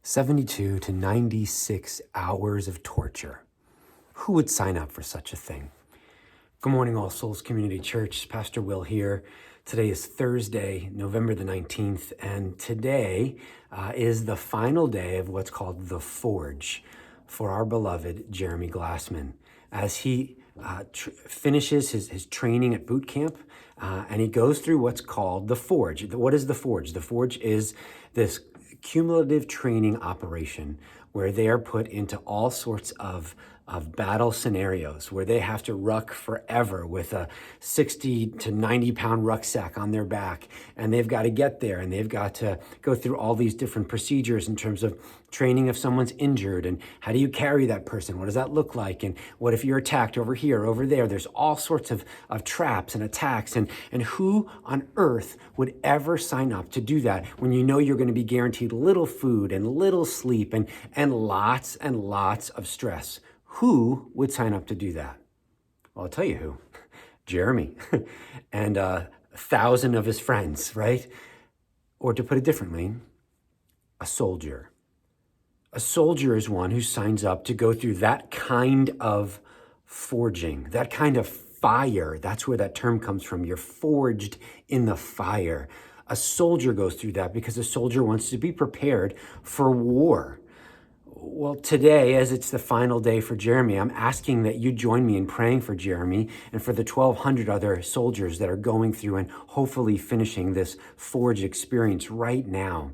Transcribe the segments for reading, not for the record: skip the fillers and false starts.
72 to 96 hours of torture. Who would sign up for such a thing? Good morning, All Souls Community Church. Pastor Will here. Today is Thursday, November the 19th, and today is the final day of what's called the Forge for our beloved Jeremy Glassman as he finishes his training at boot camp, and he goes through what's called the Forge. What is the Forge? The Forge is this cumulative training operation where they are put into all sorts of battle scenarios where they have to ruck forever with a 60 to 90 pound rucksack on their back. And they've got to get there and they've got to go through all these different procedures in terms of training if someone's injured and how do you carry that person? What does that look like? And what if you're attacked over here, over there? There's all sorts of traps and attacks. And who on earth would ever sign up to do that when you know you're going to be guaranteed little food and little sleep and lots of stress? Who would sign up to do that? Well, I'll tell you who. Jeremy and 1,000 of his friends, right? Or to put it differently, a soldier. A soldier is one who signs up to go through that kind of forging, that kind of fire. That's where that term comes from. You're forged in the fire. A soldier goes through that because a soldier wants to be prepared for war. Well, today, as it's the final day for Jeremy, I'm asking that you join me in praying for Jeremy and for the 1,200 other soldiers that are going through and hopefully finishing this Forge experience right now.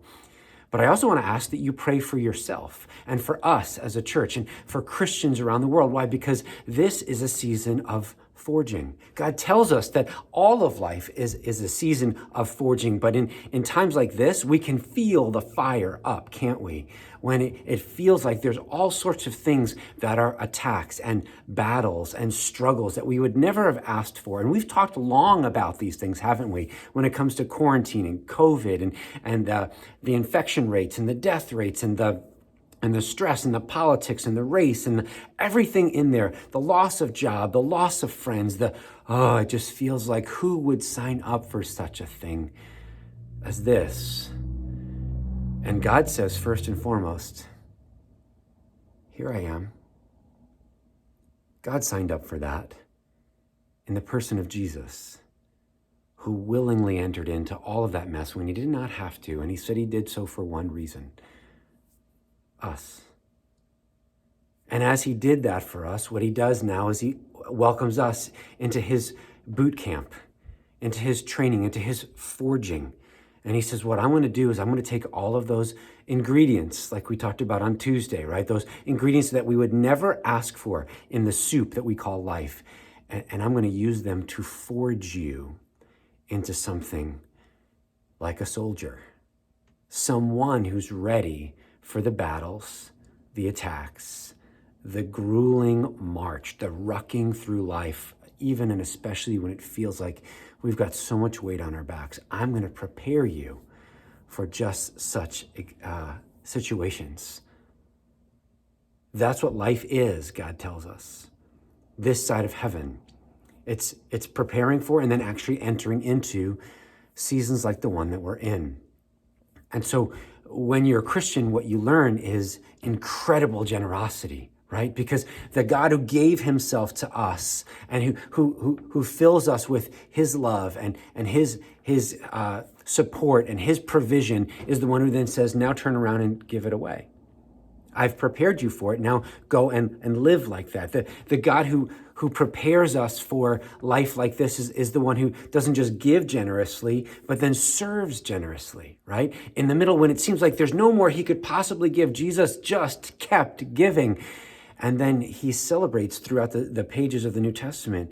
But I also want to ask that you pray for yourself and for us as a church and for Christians around the world. Why? Because this is a season of forging. God tells us that all of life is a season of forging, but in times like this, we can feel the fire up, can't we? When it feels like there's all sorts of things that are attacks and battles and struggles that we would never have asked for. And we've talked long about these things, haven't we? When it comes to quarantine and COVID and the infection rates and the death rates and the stress and the politics and the race and everything in there, the loss of job, the loss of friends, it just feels like who would sign up for such a thing as this? And God says, first and foremost, here I am. God signed up for that in the person of Jesus, who willingly entered into all of that mess when he did not have to. And he said he did so for one reason: us. And as he did that for us, what he does now is he welcomes us into his boot camp, into his training, into his forging. And he says, what I'm going to do is I'm going to take all of those ingredients, like we talked about on Tuesday, right? Those ingredients that we would never ask for in the soup that we call life. And I'm going to use them to forge you into something like a soldier, someone who's ready for the battles, the attacks, the grueling march, the rucking through life, even and especially when it feels like we've got so much weight on our backs. I'm going to prepare you for just such situations. That's what life is, God tells us. This side of heaven. It's preparing for and then actually entering into seasons like the one that we're in. And so when you're a Christian, what you learn is incredible generosity, right? Because the God who gave himself to us and who fills us with his love and his support and his provision is the one who then says, now turn around and give it away. I've prepared you for it. Now go and live like that. The God who prepares us for life like this is the one who doesn't just give generously, but then serves generously, right? In the middle, when it seems like there's no more he could possibly give, Jesus just kept giving. And then he celebrates throughout the pages of the New Testament,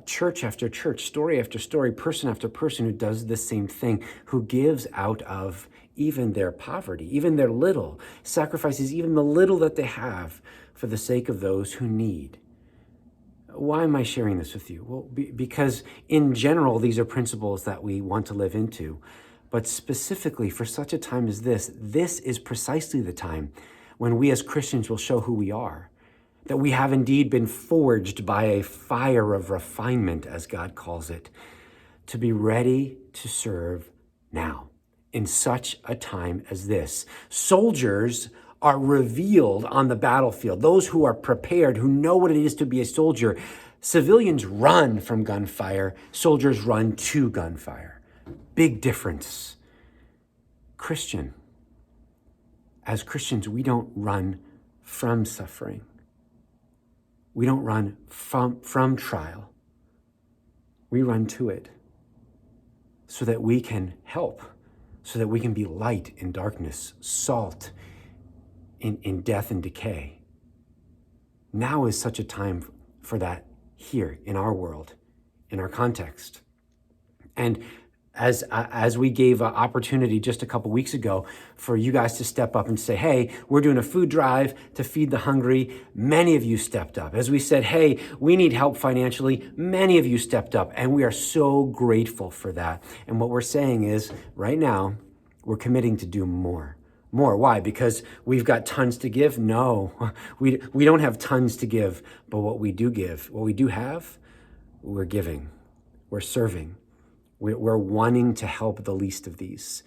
church after church, story after story, person after person who does the same thing, who gives out of even their poverty, even their little, sacrifices even the little that they have for the sake of those who need. Why am I sharing this with you? Well, because in general, these are principles that we want to live into. But specifically for such a time as this is precisely the time when we as Christians will show who we are, that we have indeed been forged by a fire of refinement, as God calls it, to be ready to serve now. in such a time as this. Soldiers are revealed on the battlefield. Those who are prepared, who know what it is to be a soldier. Civilians run from gunfire. Soldiers run to gunfire. Big difference. As Christians, we don't run from suffering. We don't run from trial. We run to it so that we can help, so that we can be light in darkness, salt in death and decay. Now is such a time for that here in our world, in our context. And as we gave an opportunity just a couple weeks ago for you guys to step up and say, hey, we're doing a food drive to feed the hungry. Many of you stepped up. As we said, hey, we need help financially. Many of you stepped up, and we are so grateful for that. And what we're saying is right now, we're committing to do more. More. Why? Because we've got tons to give? No, we don't have tons to give, but what we do give, what we do have, we're giving, we're serving. We're wanting to help the least of these,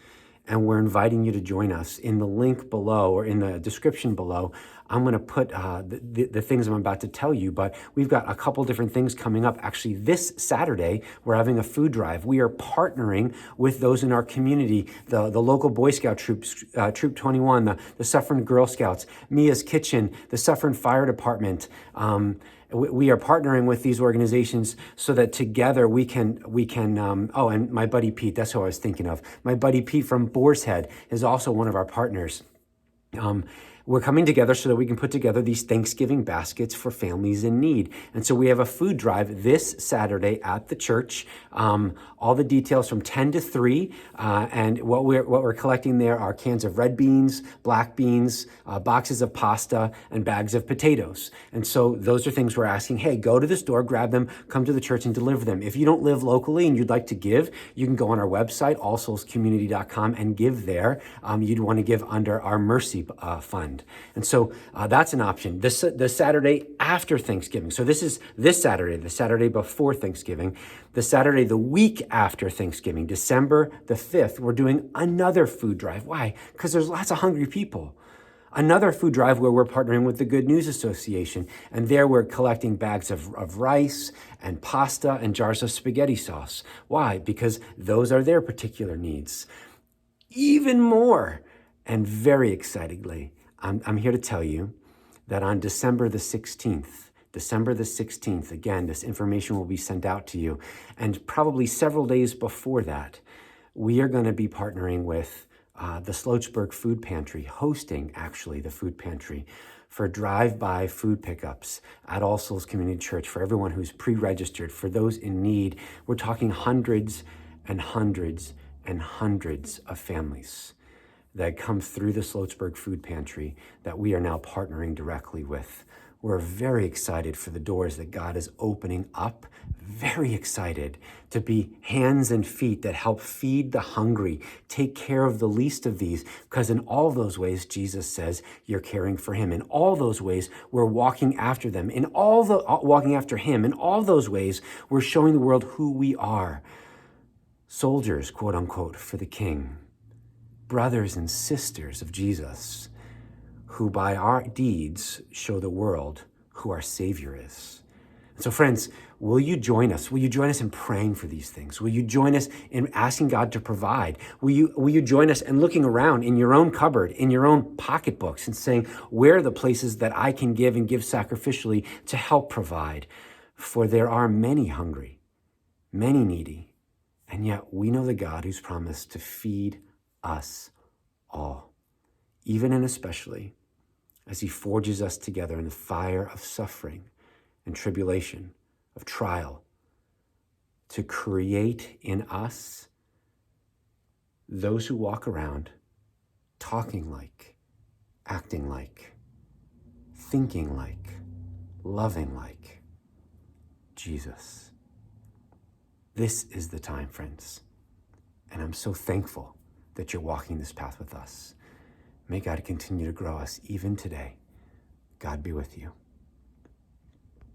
and we're inviting you to join us. In the link below or in the description below, I'm going to put the things I'm about to tell you, but we've got a couple different things coming up. Actually, this Saturday, we're having a food drive. We are partnering with those in our community, the local Boy Scout troops, Troop 21, the Suffern Girl Scouts, Mia's Kitchen, the Suffern Fire Department. We are partnering with these organizations so that together we can. And my buddy Pete, that's who I was thinking of. My buddy Pete from Boar's Head is also one of our partners. We're coming together so that we can put together these Thanksgiving baskets for families in need. And so we have a food drive this Saturday at the church. All the details from 10 to 3. And what we're collecting there are cans of red beans, black beans, boxes of pasta, and bags of potatoes. And so those are things we're asking, hey, go to the store, grab them, come to the church and deliver them. If you don't live locally and you'd like to give, you can go on our website, allsoulscommunity.com, and give there. You'd want to give under our Mercy Fund. And so that's an option. The Saturday after Thanksgiving. So this is this Saturday, the Saturday before Thanksgiving. The Saturday, the week after Thanksgiving, December the 5th, we're doing another food drive. Why? Because there's lots of hungry people. Another food drive where we're partnering with the Good News Association. And there we're collecting bags of rice and pasta and jars of spaghetti sauce. Why? Because those are their particular needs. Even more, and very excitedly, I'm here to tell you that on December the 16th, again, this information will be sent out to you. And probably several days before that, we are going to be partnering with the Sloatsburg Food Pantry, hosting actually the food pantry for drive-by food pickups at All Souls Community Church for everyone who's pre-registered, for those in need. We're talking hundreds and hundreds and hundreds of families that come through the Sloatsburg Food Pantry that we are now partnering directly with. We're very excited for the doors that God is opening up, very excited to be hands and feet that help feed the hungry, take care of the least of these, because in all those ways, Jesus says, you're caring for him. In all those ways, we're walking after them. Walking after him. In all those ways, we're showing the world who we are. Soldiers, quote unquote, for the King. Brothers and sisters of Jesus, who by our deeds show the world who our Savior is. And so friends, will you join us? Will you join us in praying for these things? Will you join us in asking God to provide? Will you join us in looking around in your own cupboard, in your own pocketbooks, and saying, where are the places that I can give and give sacrificially to help provide? For there are many hungry, many needy, and yet we know the God who's promised to feed us all, even and especially as he forges us together in the fire of suffering and tribulation, of trial, to create in us those who walk around talking like, acting like, thinking like, loving like Jesus. This is the time, friends, and I'm so thankful that you're walking this path with us. May God continue to grow us even today. God be with you.